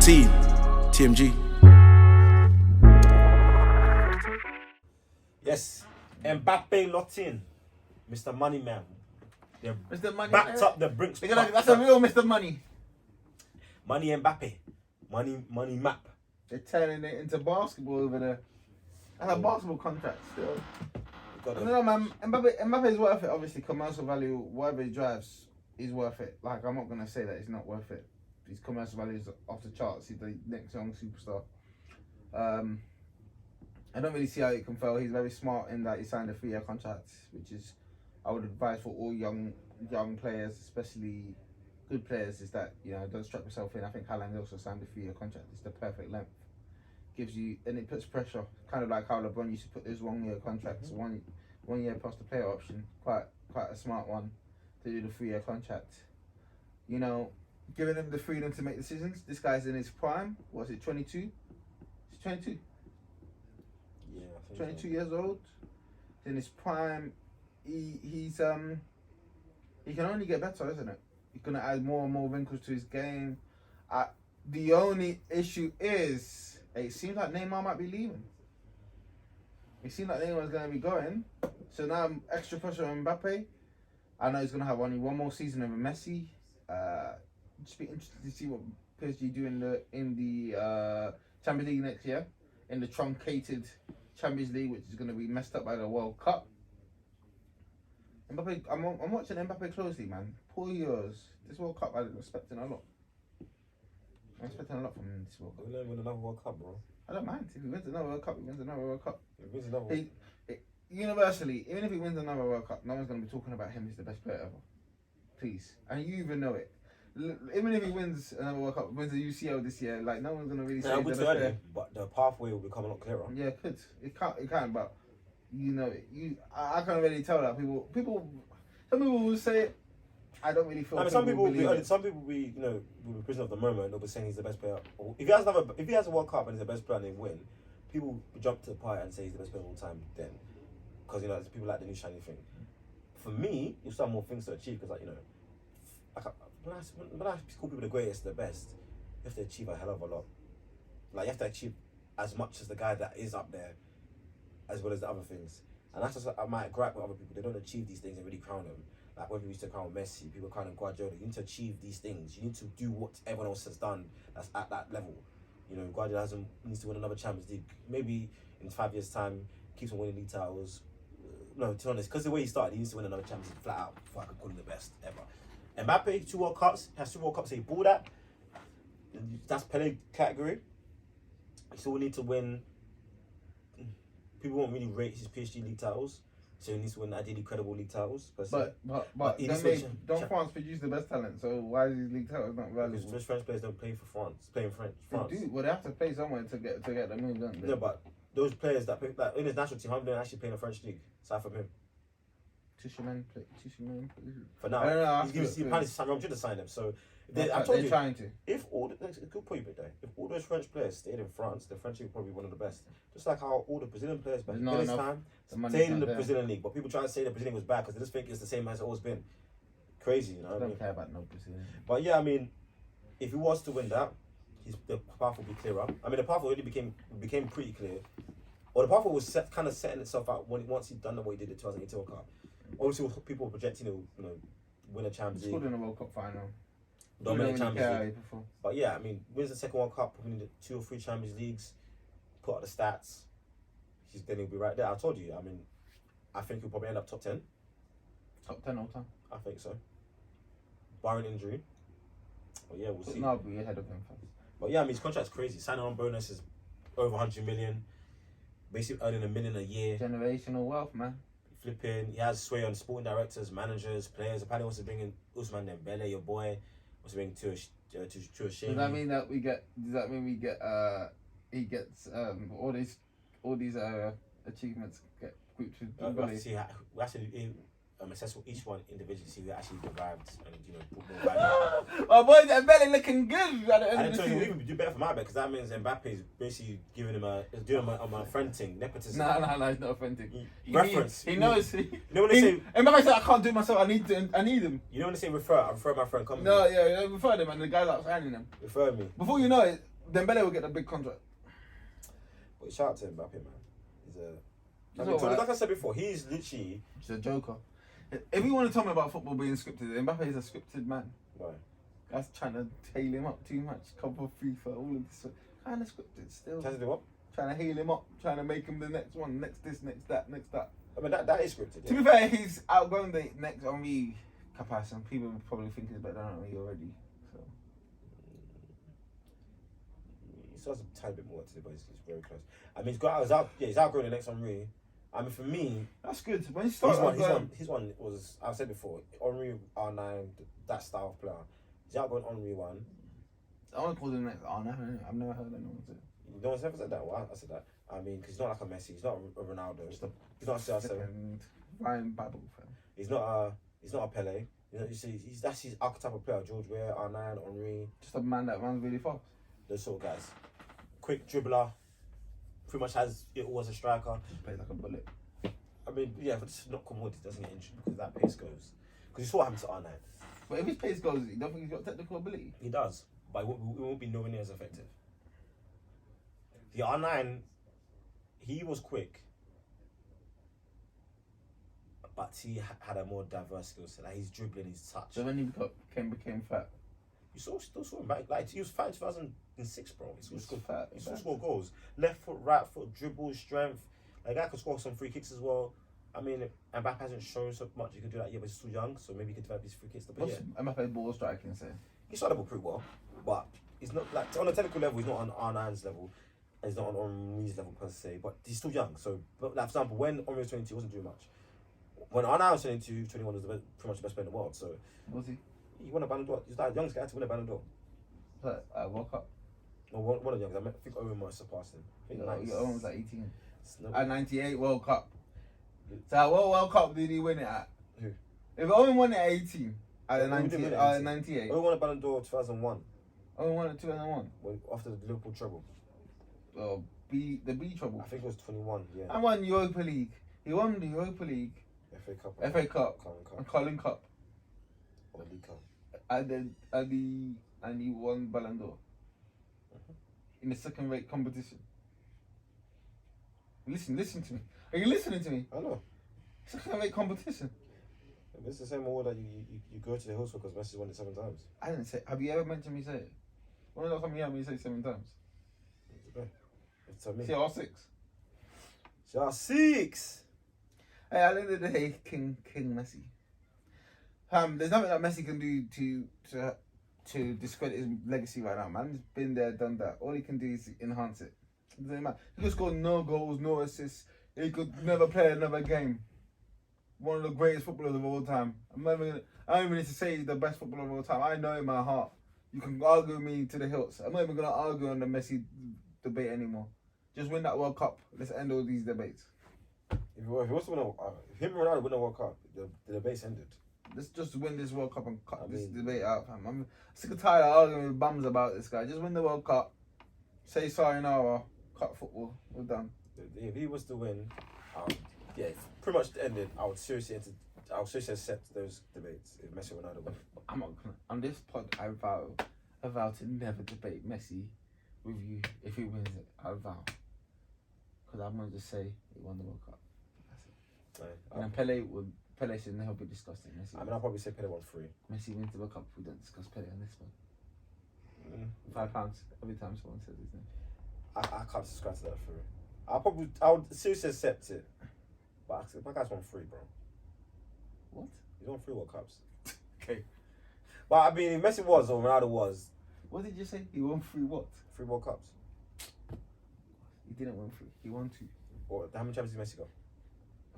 see you, TMG. Yes, Mbappe locked in, Mr. Money Man. They Mr. Money backed up the Brinks. That's a real Mr. Money. Money Mbappe, money map. They're turning it into basketball over there. That's a basketball contract still. I don't know, man. Mbappe's worth it. Obviously, commercial value, whatever he drives, is worth it. Like, I'm not gonna say that it's not worth it. His commercial value is off the charts. He's the next young superstar. I don't really see how it can fail. He's very smart in that he signed a 3-year contract, which is, I would advise for all young players, especially good players, is that, you know, don't strap yourself in. I think Haaland also signed a 3-year contract. It's the perfect length. Gives you, and it puts pressure, kind of like how LeBron used to put those 1-year contracts, one year plus the player option. Quite a smart one to do the 3-year contract. You know, giving him the freedom to make decisions. This guy's in his prime. What's it, 22? He's 22. Yeah, I think 22 so. years old. In his prime, he can only get better, isn't it? He's gonna add more and more wrinkles to his game. The only issue is, it seems like Neymar might be leaving. It seems like Neymar's gonna be going. So now extra pressure on Mbappe. I know he's gonna have only one more season over Messi. Just be interested to see what PSG do in the Champions League next year, in the truncated Champions League, which is going to be messed up by the World Cup. Mbappe, I'm watching Mbappe closely, man. Poor years. This World Cup, I'm expecting a lot. I'm expecting a lot from him this World Cup. We're gonna win another World Cup, bro. I don't mind. If he wins another World Cup, he wins another World Cup. He wins another World Cup. Universally, even if he wins another World Cup, no one's going to be talking about him as the best player ever. Please. And you even know it. Even if he wins another World Cup, wins the UCL this year, like, no one's going to really say he's the best player. But the pathway will become a lot clearer. Yeah, it could. It can, but you know, I can't really tell that some people will say it. I don't really feel. I mean, some people will be, you know, will be prisoner of the moment. They'll be saying he's the best player. If he has a World Cup and he's the best player and they win, people jump to the party and say he's the best player of all time. Then, because, you know, people like the new shiny thing. For me, you still have more things to achieve, because, like, you know, when I call people the greatest, the best, you have to achieve a hell of a lot. Like, you have to achieve as much as the guy that is up there, as well as the other things. And that's just, I might gripe with other people. They don't achieve these things and really crown them. Like when we used to crown Messi, people crowning Guardiola. You need to achieve these things. You need to do what everyone else has done that's at that level. You know, Guardiola needs to win another Champions League. Maybe in 5 years' time, keeps on winning league titles. No, to be honest, because the way he started, he needs to win another Champions League flat out before I could call him the best ever. Mbappe, 2 World Cups, has 2 World Cups, he bought that. That's Pele category. So we need to win. People won't really rate his PSG league titles, so he needs to win ideally credible league titles. But don't France produce the best talent? So why is his league titles not valuable? Because French players don't play for France. Play in France. They do. Well, they have to play somewhere to get the move, don't they? No, but those players that play, like in his national team, how many actually play in the French league aside from him? Tuchman. For now, I don't know. He's planning to sign. I'm trying to sign them. So they're trying to. If all that's a good point there. If all those French players stayed in France, the French league would probably be one of the best. Just like how all the Brazilian players back in this time stayed in the Brazilian league, but people try to say the Brazilian was bad because they just think it's the same as it's always been. Crazy, you know. I don't care about no Brazilian. But yeah, I mean, if he was to win that, the path will be clearer. I mean, the path already became pretty clear. Or the path was kind of setting itself out once he'd done what he did at 2018 World Cup. Obviously, people were projecting he'll, you know, win a Champions League. Scored in a World Cup final. Dominate Champions League. But yeah, I mean, wins the second World Cup, winning the 2 or 3 Champions Leagues, put out the stats, then he'll be right there. I told you, I mean, I think he'll probably end up top 10. Top 10 all time? I think so. Barring injury. But yeah, we'll see. No, I'll be ahead of him first. But yeah, I mean, his contract's crazy. Signing on bonus is over 100 million. Basically earning $1 million a year. Generational wealth, man. Flipping, he has sway on sporting directors, managers, players. Apparently wants to bring in Ousmane Dembele, your boy. Wants to bring to a shame. Does that mean that we get? Does that mean we get? He gets all these achievements get grouped with we have to Dembele? see we actually assess each one individually, see who actually derived and, you know, put more value. Oh boy, Dembele looking good at the end of the season. We would do better for my bet because that means Mbappe is basically giving him doing him a friend thing, nepotism. No, it's not authentic. Reference. He knows. You know when they say Mbappe said, "I can't do it myself. I need him." You know when they say refer? I refer my friend. Come. No, yeah, refer them, and the guy's like signing them. Refer me. Before you know it, Dembele will get a big contract. But shout out to Mbappe, man. He's a. I He's mean, alright. like I said before, he's literally. He's a joker. If you want to tell me about football being scripted, Mbappe is a scripted man. Right. Guys trying to hail him up too much. Couple of FIFA, all of this. Kind of scripted still. Trying to do what? Trying to hail him up. Trying to make him the next one. Next this, next that, next that. I mean, that is scripted. To Yeah. be fair, he's outgrown the next Henri comparison. People probably think he's better than Henri already. So. He still has a tiny bit more to do, but he's very close. I mean, he's outgrown the next Henri. I mean, for me, That's good. When he his started, one was, I've said before, Henri R9, that style of player. He's outgrown Henri one. I want to call him next. Oh, no, I've never heard anyone say it. No one's ever said that. Why? I said that. I mean, because he's not like a Messi. He's not a Ronaldo. Just a He's not a CR7. second Ryan Bible fan. He's not a Pele. You know, you see, that's his archetype of player. George Weah, R9, Henri, Just a man that runs really fast. those sort of guys. Quick dribbler. Pretty much has it all as a striker. Just plays like a bullet. I mean, yeah, but it's not commodity. Doesn't get injured because that pace goes. Because you saw what happened to R9. But if his pace goes, you don't think he's got technical ability? He does, but it won't be nowhere near as effective. The R9, he was quick, but he had a more diverse skill set. Like his dribbling, his touch. So when he became fat, You still saw him back. Like he was fat in 2006, bro. He still He's scored. fat, He still fat. scored goals. Left foot, right foot, dribble, strength. Like that could score some free kicks as well. I mean, Mbappe hasn't shown so much he could do that yet, but he's still young, so maybe he could develop his free kicks. But what's yeah, Mbappe ball striking say? he shot the ball pretty well, but he's not like on a technical level. He's not on R9's level. He's not on Henri's level per se, but he's still young. So, but like, for example, when Henri was 22, he wasn't doing much. When R9 was 22, 21 was pretty much the best player in the world. So Was he? he won a Ballon d'Or. He's the youngest guy to win a Ballon d'Or. But World Cup. No, one of the youngest. I think Owen might have surpassed him. I think Owen was like 18. No, At 98 World Cup. So what World Cup did he win it at? Who? If Owen won it at 18, at Owen didn't win it at 18. 98. Owen won a Ballon d'Or 2001 Owen won it 2001. after the Liverpool treble. The B trouble. I think it was 21. Yeah. I won Europa League. He won the Europa League, FA Cup. FA Cup, Carling Cup. and Carling Cup, Or League Cup. and he won Ballon d'Or in a second-rate competition. Listen to me. Are you listening to me? I know. Second-rate competition. It's the same award that you go to the hills for because Messi's won it 7 times. I didn't say. Have you ever mentioned me say it? When was the last time you heard me say 7 times? It's to me. CR6. CR6! Hey, at the end of the day, King Messi. There's nothing that Messi can do to discredit his legacy right now. Man's been there, done that. All he can do is enhance it. It doesn't matter. He could score no goals, no assists. He could never play another game. One of the greatest footballers of all time. I don't even need to say he's the best footballer of all time. I know in my heart. You can argue with me to the hills. I'm not even gonna argue on the Messi debate anymore. Just win that World Cup. Let's end all these debates. If he was to win if him and Ronaldo win a World Cup, the debate's ended. Let's just win this World Cup and cut this mean- debate out, fam. I'm sick and tired of arguing with bums about this guy. Just win the World Cup. Say sayonara. Cut football. We're done. If he was to win, yeah, pretty much ended. I would seriously accept those debates if Messi or Ronaldo win. I'm not gonna, on this pod. I vow to never debate Messi with you if he wins it. I vow. Because I'm gonna just say he won the World Cup. That's it. Right. And then Pele should never be discussed in Messi. I mean, I'll probably say Pele won 3. Messi wins the World Cup. We don't discuss Pele on this one. £5 every time someone says his name. I can't subscribe to that 3. I would seriously accept it. But my guy's won 3, bro. What? He's won 3 World Cups. Okay. But I mean, if Messi was or Ronaldo was, What did you say? He won 3 what? 3 World Cups. He didn't win 3. He won 2. Or how many champions did Messi got?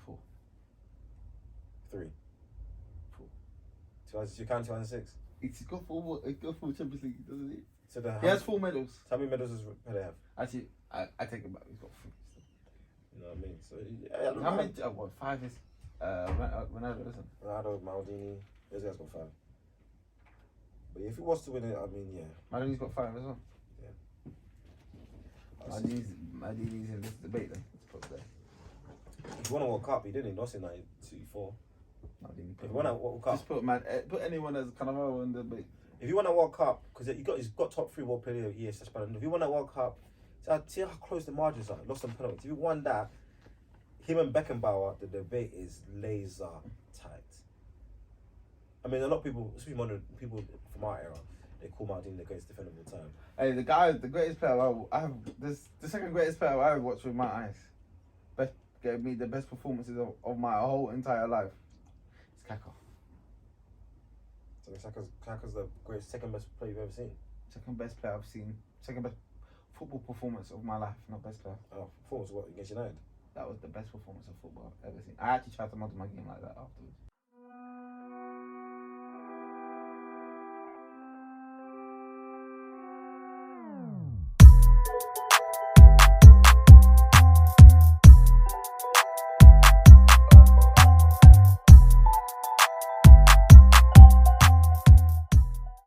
4. 3. 4. You count 2006? He's got 4. He's got 4 Champions League, doesn't he? So He has 4 medals. how many medals does Pele have? Actually, I take it back. He's got 3. You know what I mean? So yeah, How many? What? 5 is Ronaldo, isn't it? Ronaldo, Maldini, those guys got 5. But if he was to win it, I mean, yeah. Maldini's got 5 as well. I'll say- Maldini's in this debate then. Let's put there. He won a World Cup. He didn't. He lost in 1994. Maldini. If he won a World Cup, Just put anyone as Cannavaro in the debate. If you won that World Cup, because he's got top 3 World Player of the Year. If you won that World Cup, see how close the margins are. Lost on penalties. If you won that, him and Beckenbauer, the debate is laser tight. I mean, a lot of people, especially modern people from our era, they call Maldini the greatest defender of all time. Hey, the greatest player I have, the second greatest player I ever watched with my eyes. Gave me the best performances of my whole entire life. It's Kaka. So Kaka's the greatest, second best player you've ever seen. Second best player I've seen. Second best football performance of my life, not best player. Oh, performance what against United? That was the best performance of football I've ever seen. I actually tried to model my game like that afterwards.